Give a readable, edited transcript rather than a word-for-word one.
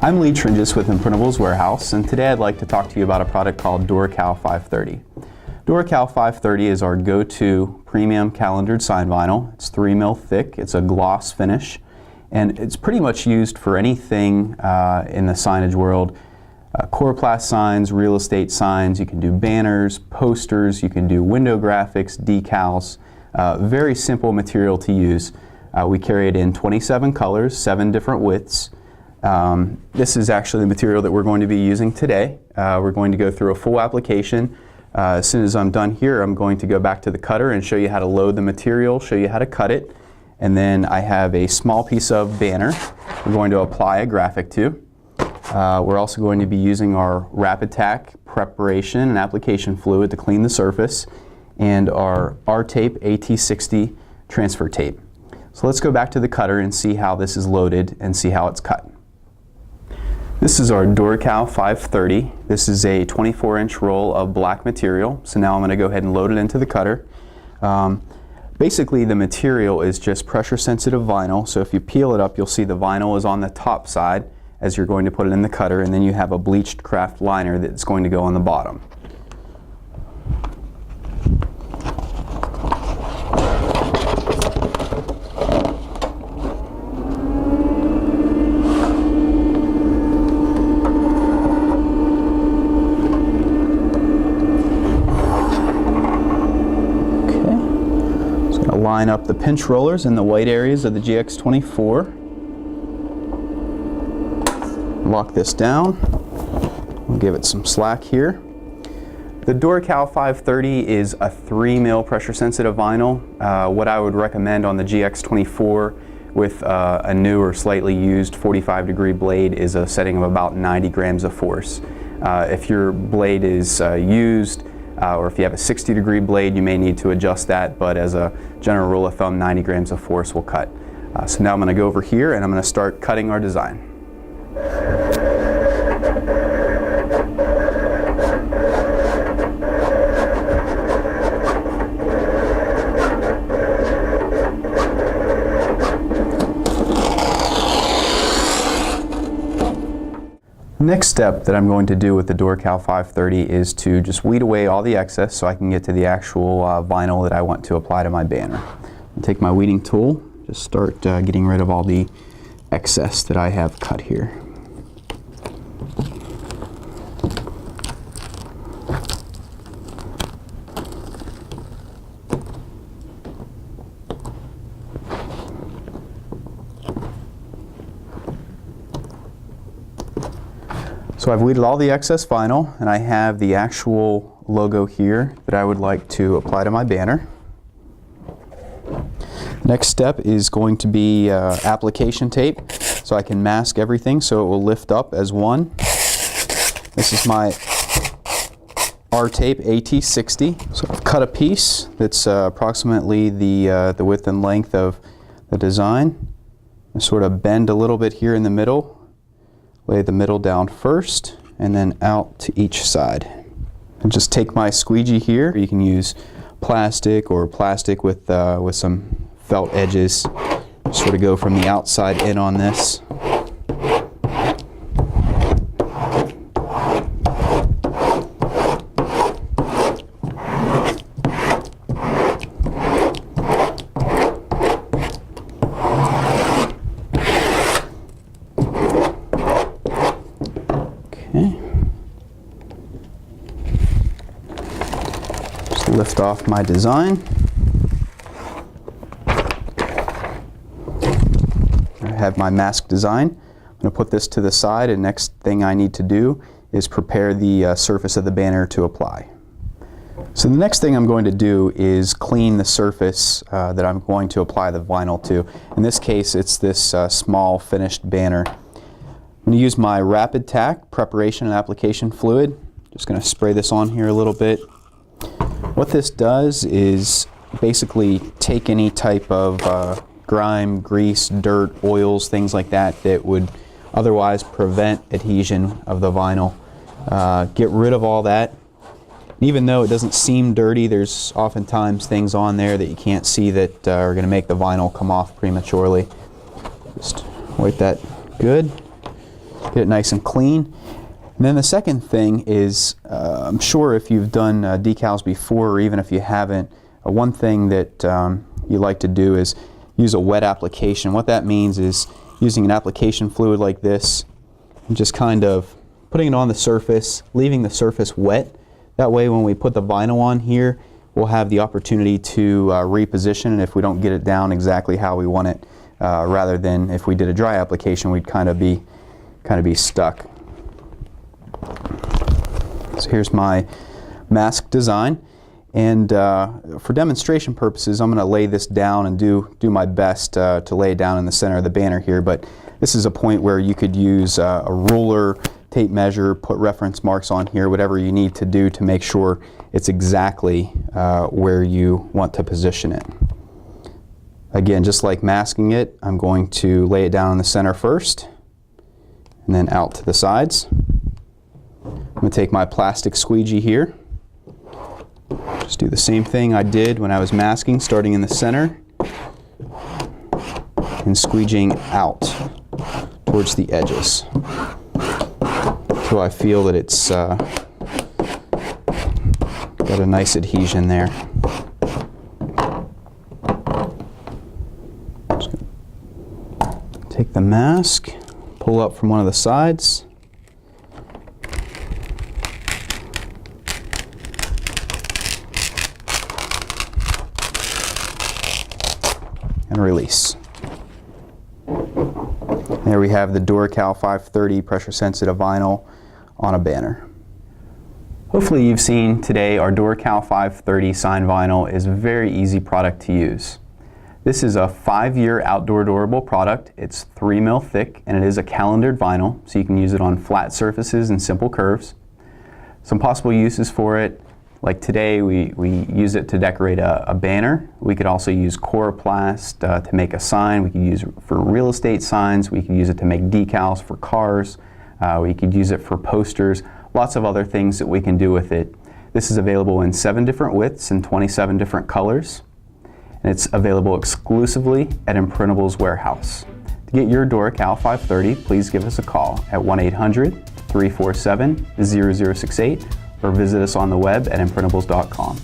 I'm Lee Tringis with Imprintables Warehouse, and today I'd like to talk to you about a product called Duracal 530. Duracal 530 is our go-to premium calendared sign vinyl. It's 3 mil thick, it's a gloss finish, and it's pretty much used for anything in the signage world. Coroplast signs, real estate signs, you can do banners, posters, you can do window graphics, decals. Very simple material to use. We carry it in 27 colors, 7 different widths. This is actually the material that we're going to be using today. We're going to go through a full application. As soon as I'm done here, I'm going to go back to the cutter and show you how to load the material, show you how to cut it, and then I have a small piece of banner we're going to apply a graphic to. We're also going to be using our Rapid Tack preparation and application fluid to clean the surface, and our R-Tape AT60 transfer tape. So let's go back to the cutter and see how this is loaded and see how it's cut. This is our Duracal 530. This is a 24-inch roll of black material. So now I'm going to go ahead and load it into the cutter. Basically the material is just pressure sensitive vinyl. So if you peel it up, you'll see the vinyl is on the top side as you're going to put it in the cutter, and then you have a bleached craft liner that's going to go on the bottom. Line up the pinch rollers in the white areas of the GX24. Lock this down. We'll give it some slack here. The Duracal 530 is a 3 mil pressure sensitive vinyl. What I would recommend on the GX24 with a new or slightly used 45-degree blade is a setting of about 90 grams of force. If your blade is used, or if you have a 60-degree blade, you may need to adjust that, but as a general rule of thumb, 90 grams of force will cut. So now I'm going to go over here and I'm going to start cutting our design. Next step that I'm going to do with the Duracal 530 is to just weed away all the excess so I can get to the actual vinyl that I want to apply to my banner. I'll take my weeding tool, just start getting rid of all the excess that I have cut here. So I've weeded all the excess vinyl, and I have the actual logo here that I would like to apply to my banner. Next step is going to be application tape, so I can mask everything so it will lift up as one. This is my R-Tape AT60. So I've cut a piece that's approximately the width and length of the design. I sort of bend a little bit here in the middle. Lay the middle down first and then out to each side. And just take my squeegee here. You can use plastic or plastic with some felt edges. Sort of go from the outside in on this. Just lift off my design. I have my mask design. I'm going to put this to the side, and next thing I need to do is prepare the surface of the banner to apply. So the next thing I'm going to do is clean the surface that I'm going to apply the vinyl to. In this case, it's this small finished banner. I'm going to use my Rapid Tack preparation and application fluid. Just going to spray this on here a little bit. What this does is basically take any type of grime, grease, dirt, oils, things like that that would otherwise prevent adhesion of the vinyl. Get rid of all that. Even though it doesn't seem dirty, there's oftentimes things on there that you can't see that are going to make the vinyl come off prematurely. Just wipe that good. Get it nice and clean. And then the second thing is, I'm sure if you've done decals before, or even if you haven't, one thing that you like to do is use a wet application. What that means is using an application fluid like this and just kind of putting it on the surface, leaving the surface wet. That way when we put the vinyl on here, we'll have the opportunity to reposition, and if we don't get it down exactly how we want it, rather than if we did a dry application, we'd kind of be stuck. So here's my mask design, and for demonstration purposes I'm going to lay this down and do my best to lay it down in the center of the banner here, but this is a point where you could use a ruler, tape measure, put reference marks on here, whatever you need to do to make sure it's exactly where you want to position it. Again, just like masking it, I'm going to lay it down in the center first and then out to the sides. I'm going to take my plastic squeegee here, just do the same thing I did when I was masking, starting in the center and squeegeeing out towards the edges until I feel that it's got a nice adhesion there. Just take the mask, pull up from one of the sides, and release. There we have the Duracal 530 pressure sensitive vinyl on a banner. Hopefully you've seen today our Duracal 530 sign vinyl is a very easy product to use. This is a 5-year outdoor durable product. It's 3 mil thick and it is a calendared vinyl, so you can use it on flat surfaces and simple curves. Some possible uses for it: like today, we use it to decorate a banner. We could also use coroplast to make a sign. We could use it for real estate signs. We could use it to make decals for cars. We could use it for posters. Lots of other things that we can do with it. This is available in 7 different widths and 27 different colors. And it's available exclusively at Imprintables Warehouse. To get your Duracal 530, please give us a call at 1-800-347-0068. or visit us on the web at imprintables.com.